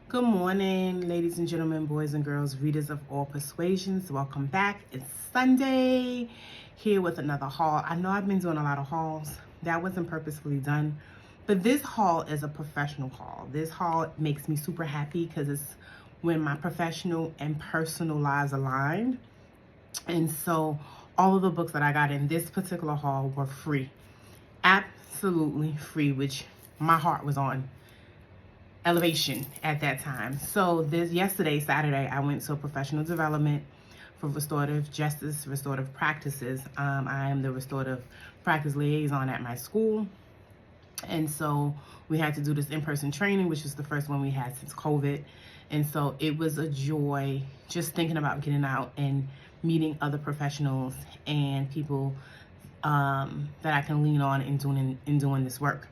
Good morning, ladies and gentlemen, boys and girls, readers of all persuasions. Welcome back. It's Sunday, here with another haul. I know I've been doing a lot of hauls. That wasn't purposefully done, but this haul is a professional haul. This haul makes me super happy because it's when my professional and personal lives aligned. And so all of the books that I got in this particular haul were free. Absolutely free, which my heart was on elevation at that time. So yesterday, Saturday, I went to a professional development for restorative justice, restorative practices. I am the restorative practice liaison at my school. And so we had to do this in-person training, which was the first one we had since COVID. And so it was a joy just thinking about getting out and meeting other professionals and people that I can lean on in doing this work.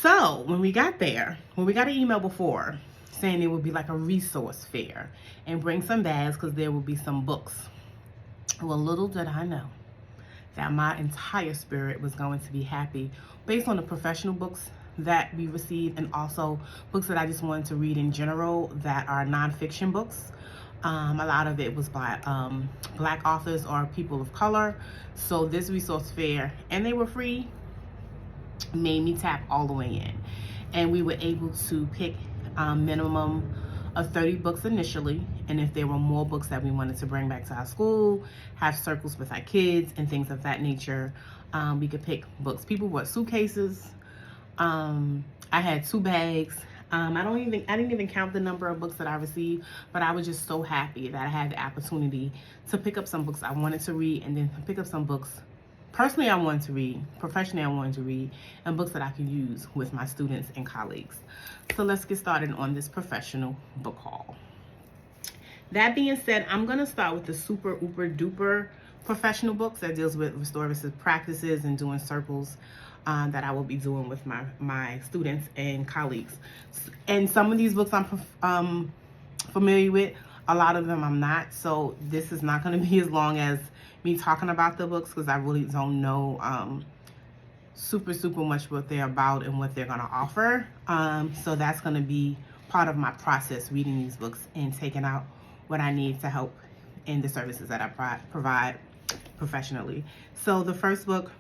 So when we got there, we got an email before saying it would be like a resource fair and bring some bags because there will be some books. Well, little did I know that my entire spirit was going to be happy based on the professional books that we received and also books that I just wanted to read in general that are nonfiction books. A lot of it was by Black authors or people of color. So this resource fair, and they were free, made me tap all the way in. And we were able to pick minimum of 30 books initially, and if there were more books that we wanted to bring back to our school, have circles with our kids and things of that nature, we could pick books. People brought suitcases. I had 2 bags. I didn't even count the number of books that I received, but I was just so happy that I had the opportunity to pick up some books I wanted to read, and then pick up some books personally I wanted to read, professionally I wanted to read, and books that I can use with my students and colleagues. So let's get started on this professional book haul. That being said, I'm going to start with the super uber duper professional books that deals with restorative practices and doing circles that I will be doing with my students and colleagues. And some of these books I'm familiar with, a lot of them I'm not. So this is not going to be as long as me talking about the books because I really don't know super much what they're about and what they're going to offer. So that's going to be part of my process, reading these books and taking out what I need to help in the services that I provide professionally. So the first book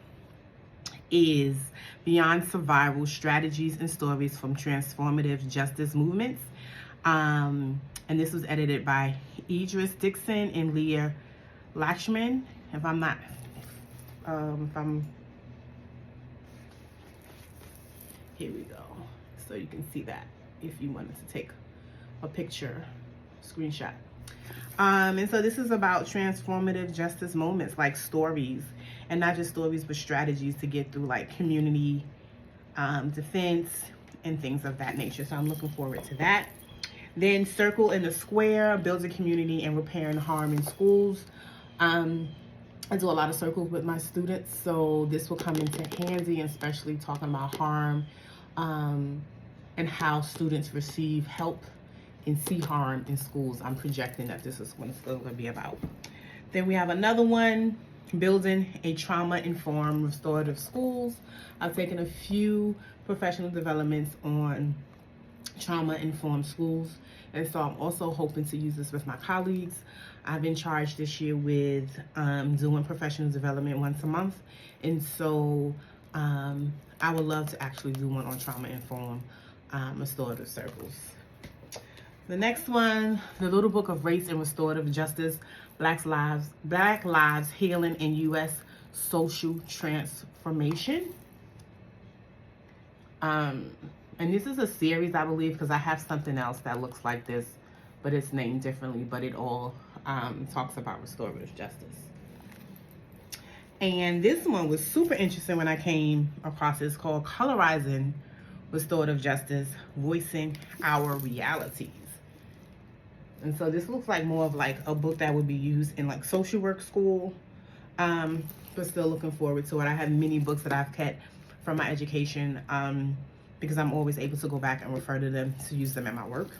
is Beyond Survival: Strategies and Stories from Transformative Justice Movements. And this was edited by Idris Dixon and Leah Lakshman. Here we go. So you can see that if you wanted to take a picture, screenshot. And so this is about transformative justice moments, like stories, and not just stories, but strategies to get through like community defense and things of that nature. So I'm looking forward to that. Then Circle in the Square, Building Community and Repairing Harm in Schools. I do a lot of circles with my students, so this will come into handy, especially talking about harm and how students receive help and see harm in schools. I'm projecting that this is what it's going to be about. Then we have another one, Building a Trauma-Informed Restorative Schools. I've taken a few professional developments on trauma-informed schools, and so I'm also hoping to use this with my colleagues. I've been charged this year with doing professional development once a month, and so I would love to actually do one on trauma-informed restorative circles. The next one, The Little Book of Race and Restorative Justice, Black Lives Healing in U.S. Social Transformation. And this is a series, I believe, because I have something else that looks like this, but it's named differently, but it all talks about restorative justice. And this one was super interesting when I came across it. It's called Colorizing Restorative Justice, Voicing Our Realities. And so this looks like more of like a book that would be used in like social work school, but still looking forward to it. I have many books that I've kept from my education because I'm always able to go back and refer to them to use them in my work.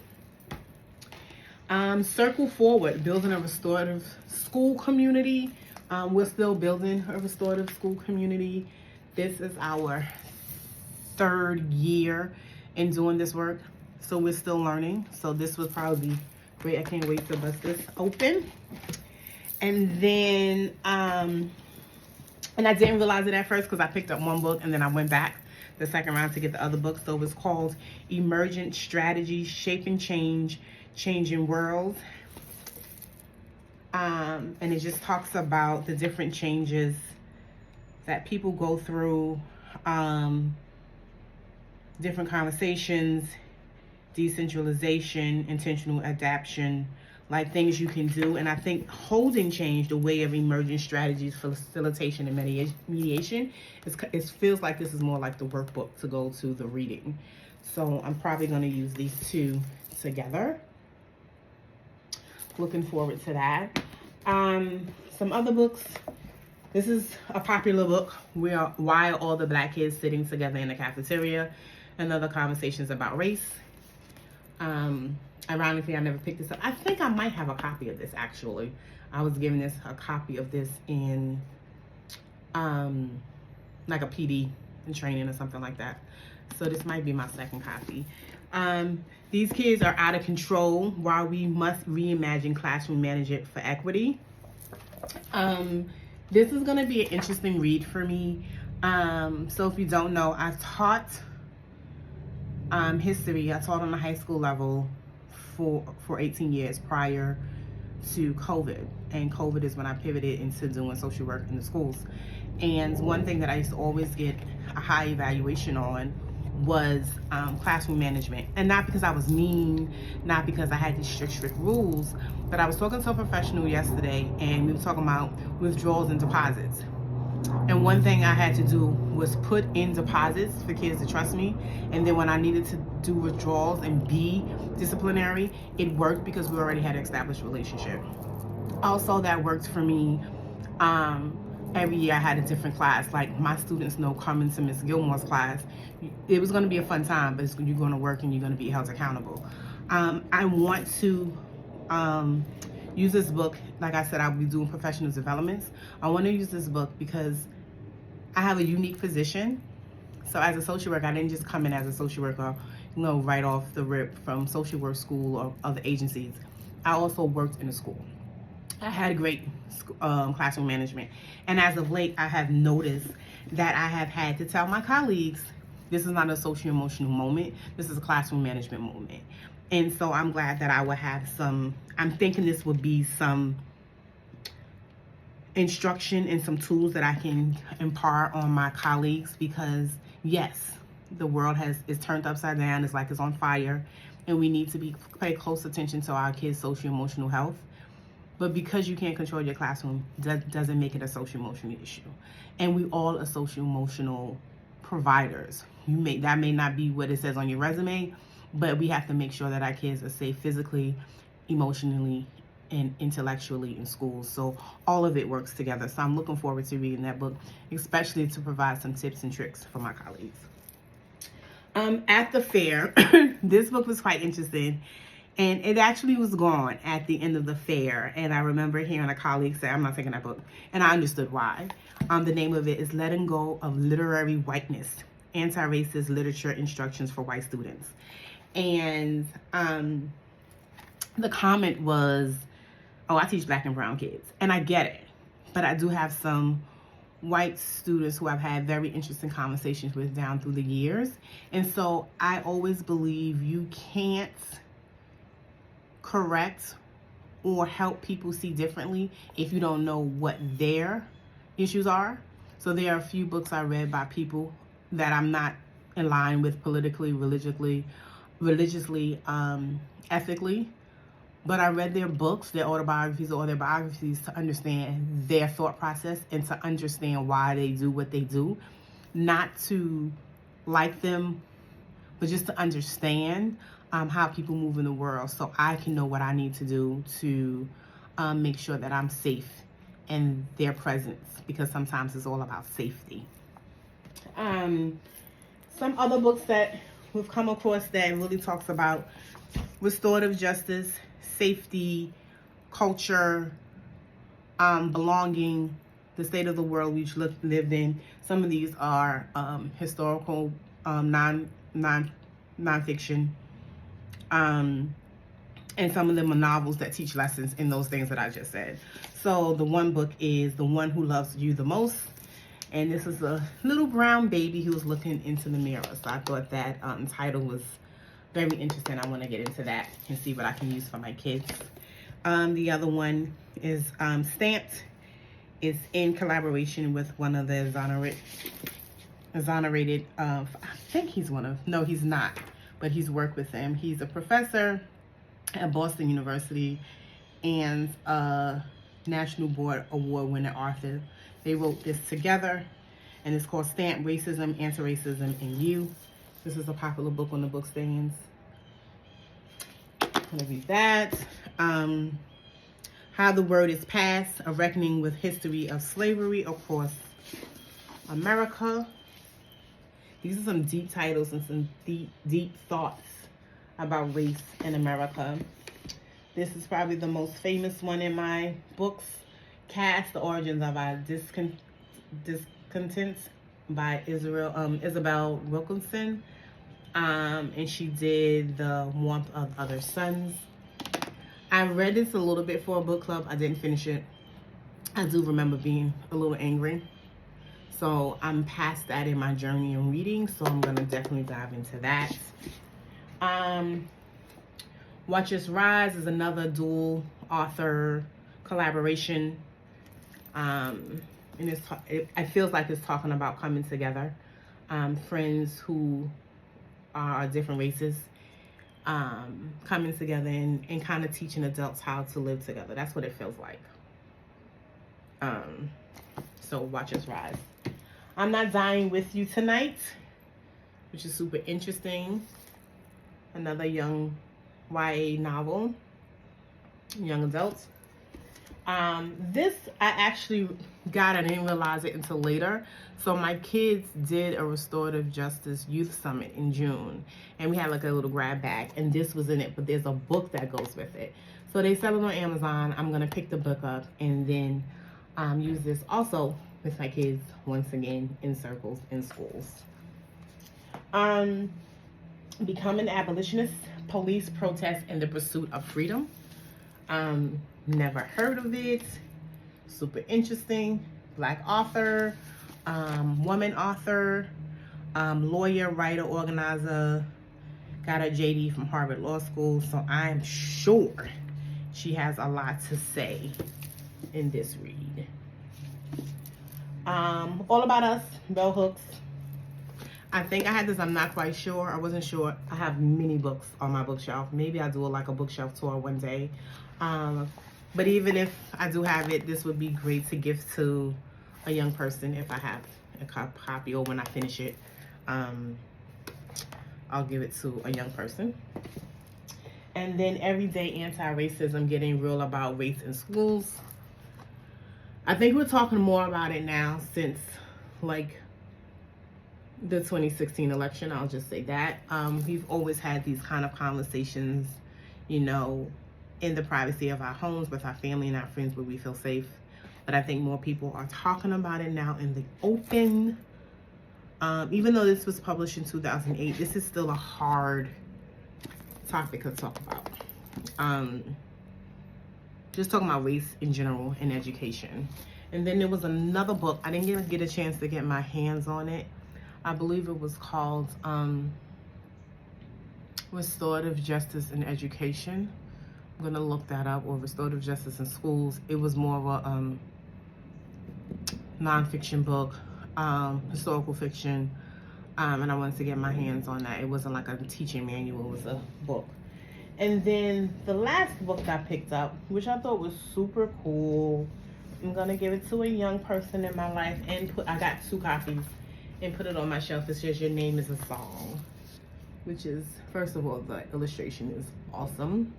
Circle Forward, Building a Restorative School Community. We're still building a restorative school community. This is our 3rd year in doing this work. So we're still learning. So this would probably be great. I can't wait to bust this open. And then, and I didn't realize it at first because I picked up one book and then I went back the second round to get the other book. So it was called Emergent Strategies, Shaping Change, Changing Worlds. And it just talks about the different changes that people go through, different conversations, decentralization, intentional adaptation, like things you can do. And I think holding change, the way of emerging strategies for facilitation and mediation, it feels like this is more like the workbook to go to the reading. So I'm probably going to use these two together. Looking forward to that. Some other books. This is a popular book. Why Are All the Black Kids Sitting Together in the Cafeteria? And other conversations about race. Ironically, I never picked this up. I think I might have a copy of this, actually. I was given this a copy of this in like a PD in training or something like that. So this might be my second copy. These kids are out of control. Why we must reimagine classroom management for equity. This is going to be an interesting read for me. So if you don't know, I've taught history. I taught on the high school level for 18 years prior to COVID. And COVID is when I pivoted into doing social work in the schools. And one thing that I used to always get a high evaluation on was classroom management. And not because I was mean, not because I had these strict rules, but I was talking to a professional yesterday and we were talking about withdrawals and deposits. And one thing I had to do was put in deposits for kids to trust me. And then when I needed to do withdrawals and be disciplinary, it worked because we already had an established relationship. Also, that worked for me. Every year I had a different class. Like my students know coming to Miss Gilmore's class, it was going to be a fun time, but you're going to work and you're going to be held accountable. I want to use this book. Like I said, I'll be doing professional developments. I want to use this book because I have a unique position. So as a social worker, I didn't just come in as a social worker, right off the rip from social work school or other agencies. I also worked in a school. I had great classroom management. And as of late, I have noticed that I have had to tell my colleagues, this is not a social emotional moment. This is a classroom management moment. And so I'm glad that I will have I'm thinking this will be some instruction and some tools that I can impart on my colleagues, because yes, the world is turned upside down. It's like it's on fire, and we need to pay close attention to our kids' social emotional health. But because you can't control your classroom, doesn't make it a social emotional issue. And we all are social emotional providers. That may not be what it says on your resume, but we have to make sure that our kids are safe physically, emotionally, and intellectually in schools. So all of it works together. So I'm looking forward to reading that book, especially to provide some tips and tricks for my colleagues. At the fair, this book was quite interesting. And it actually was gone at the end of the fair. And I remember hearing a colleague say, I'm not taking that book. And I understood why. The name of it is Letting Go of Literary Whiteness, Anti-Racist Literature Instructions for White Students. And the comment was, oh, I teach black and brown kids. And I get it. But I do have some white students who I've had very interesting conversations with down through the years. And so I always believe you can't correct or help people see differently if you don't know what their issues are. So there are a few books I read by people that I'm not in line with politically, religiously, ethically, but I read their books, their autobiographies or their biographies to understand their thought process and to understand why they do what they do. Not to like them, but just to understand how people move in the world, so I can know what I need to do to make sure that I'm safe in their presence, because sometimes it's all about safety. Some other books that we've come across that really talks about restorative justice, safety, culture, belonging, the state of the world we've lived in. Some of these are historical, non-fiction. And some of them are novels that teach lessons in those things that I just said. So the one book is The One Who Loves You the Most. And this is a little brown baby who was looking into the mirror. So I thought that title was very interesting. I want to get into that and see what I can use for my kids. The other one is Stamped. It's in collaboration with one of the exonerated, I think he's one of, no, he's not, but he's worked with them. He's a professor at Boston University and a National Board Award winning author. They wrote this together, and it's called Stamp: Racism, Anti-Racism, and You. This is a popular book on the book stands. I'm gonna read that. How the Word is Passed, A Reckoning with History of Slavery Across America. These are some deep titles and some deep thoughts about race in America. This is probably the most famous one in my books. Cast: The Origins of Our Discontents by Isabel Wilkinson. And she did The Warmth of Other Suns. I read this a little bit for a book club. I didn't finish it. I do remember being a little angry. So I'm past that in my journey in reading. So I'm going to definitely dive into that. Watch Us Rise is another dual author collaboration. And it feels like it's talking about coming together. Friends who are different races. Coming together and kind of teaching adults how to live together. That's what it feels like. So Watch Us Rise. I'm Not Dying With You Tonight, which is super interesting. Another young YA novel, young adult. This I actually got, I didn't realize it until later. So my kids did a restorative justice youth summit in June, and we had like a little grab bag, and this was in it, but there's a book that goes with it. So they sell it on Amazon. I'm gonna pick the book up and then use this also with my kids once again in circles in schools. Become an Abolitionist, Police Protest and the Pursuit of Freedom. Never heard of it. Super interesting. Black author, woman author, lawyer, writer, organizer. Got a JD from Harvard Law School, so I'm sure she has a lot to say in this read. All About Us, Bell Hooks. I think I had this, I'm not quite sure. I wasn't sure. I have many books on my bookshelf. Maybe I'll do like a bookshelf tour one day. But even if I do have it, this would be great to give to a young person if I have a copy, or when I finish it, I'll give it to a young person. And then Everyday Anti-Racism, Getting Real About Race in Schools. I think we're talking more about it now since like the 2016 election. I'll just say that. We've always had these kind of conversations, you know, in the privacy of our homes with our family and our friends where we feel safe. But I think more people are talking about it now in the open. Even though this was published in 2008, this is still a hard topic to talk about. Just talking about race in general in education. And then there was another book. I didn't get a chance to get my hands on it. I believe it was called Restorative Justice in Education. I'm gonna look that up, or Restorative Justice in Schools. It was more of a nonfiction book, historical fiction, and I wanted to get my hands on that. It wasn't like a teaching manual, it was a book. And then the last book I picked up, which I thought was super cool, I'm gonna give it to a young person in my life, and I got 2 copies and put it on my shelf. It says Your Name is a Song, which is, first of all, the illustration is awesome.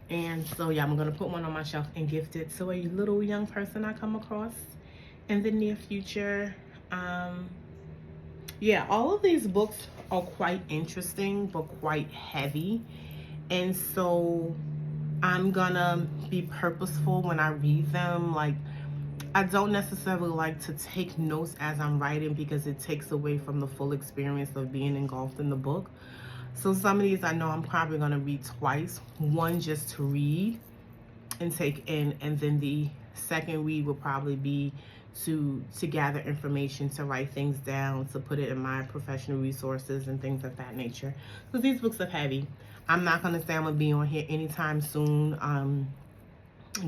And so yeah, I'm gonna put one on my shelf and gift it to a little young person I come across in the near future. Yeah, all of these books are quite interesting but quite heavy, and so I'm gonna be purposeful when I read them. Like, I don't necessarily like to take notes as I'm writing because it takes away from the full experience of being engulfed in the book. So some of these I know I'm probably going to read twice. One just to read and take in, and then the second read will probably be to gather information, to write things down, to put it in my professional resources and things of that nature. Because these books are heavy. I'm not going to say I'm going to be on here anytime soon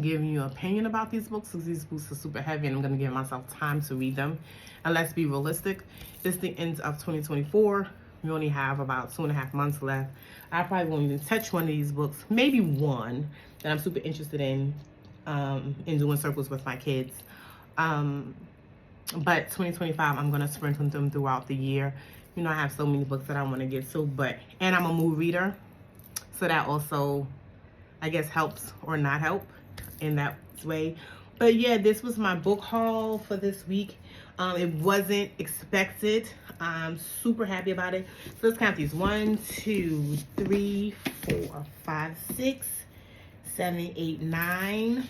giving you an opinion about these books, because these books are super heavy and I'm going to give myself time to read them. And let's be realistic, it's the end of 2024. We only have about 2.5 months left. I probably won't even touch one of these books, maybe one that I'm super interested in doing circles with my kids. But 2025, I'm going to sprinkle them throughout the year. You know, I have so many books that I want to get to, and I'm a mood reader, so that also, I guess, helps or not help in that way. But yeah, this was my book haul for this week. It wasn't expected. I'm super happy about it. So let's count these. 1, 2, 3, 4, 5, 6, 7, 8, 9,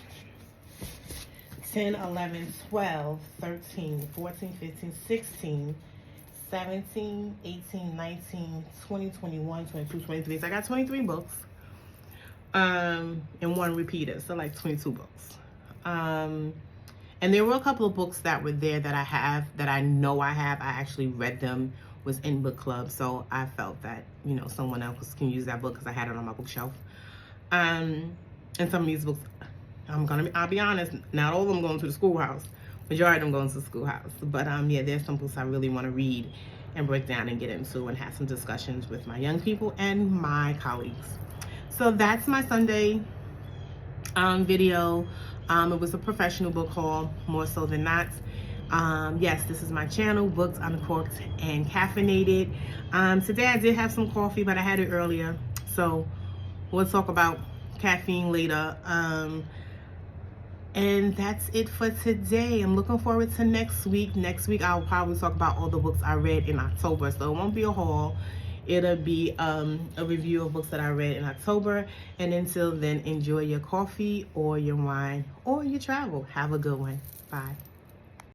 10, 11, 12, 13, 14, 15, 16, 17, 18, 19, 20, 21, 22, 23. So I got 23 books. And one repeater, so like 22 books. And there were a couple of books that were there that I have, that I know I have. I actually read them, was in book club, so I felt that, you know, someone else can use that book because I had it on my bookshelf. And some of these books, I'll be honest, not all of them going to the schoolhouse. Majority of them going to the schoolhouse. But yeah, there's some books I really want to read and break down and get into and have some discussions with my young people and my colleagues. So that's my Sunday video. It was a professional book haul, more so than not. Yes, this is my channel, Books Uncorked and Caffeinated. Today I did have some coffee, but I had it earlier. So we'll talk about caffeine later. And that's it for today. I'm looking forward to next week. Next week I'll probably talk about all the books I read in October. So it won't be a haul. It'll be a review of books that I read in October. And until then, enjoy your coffee or your wine or your travel. Have a good one. Bye.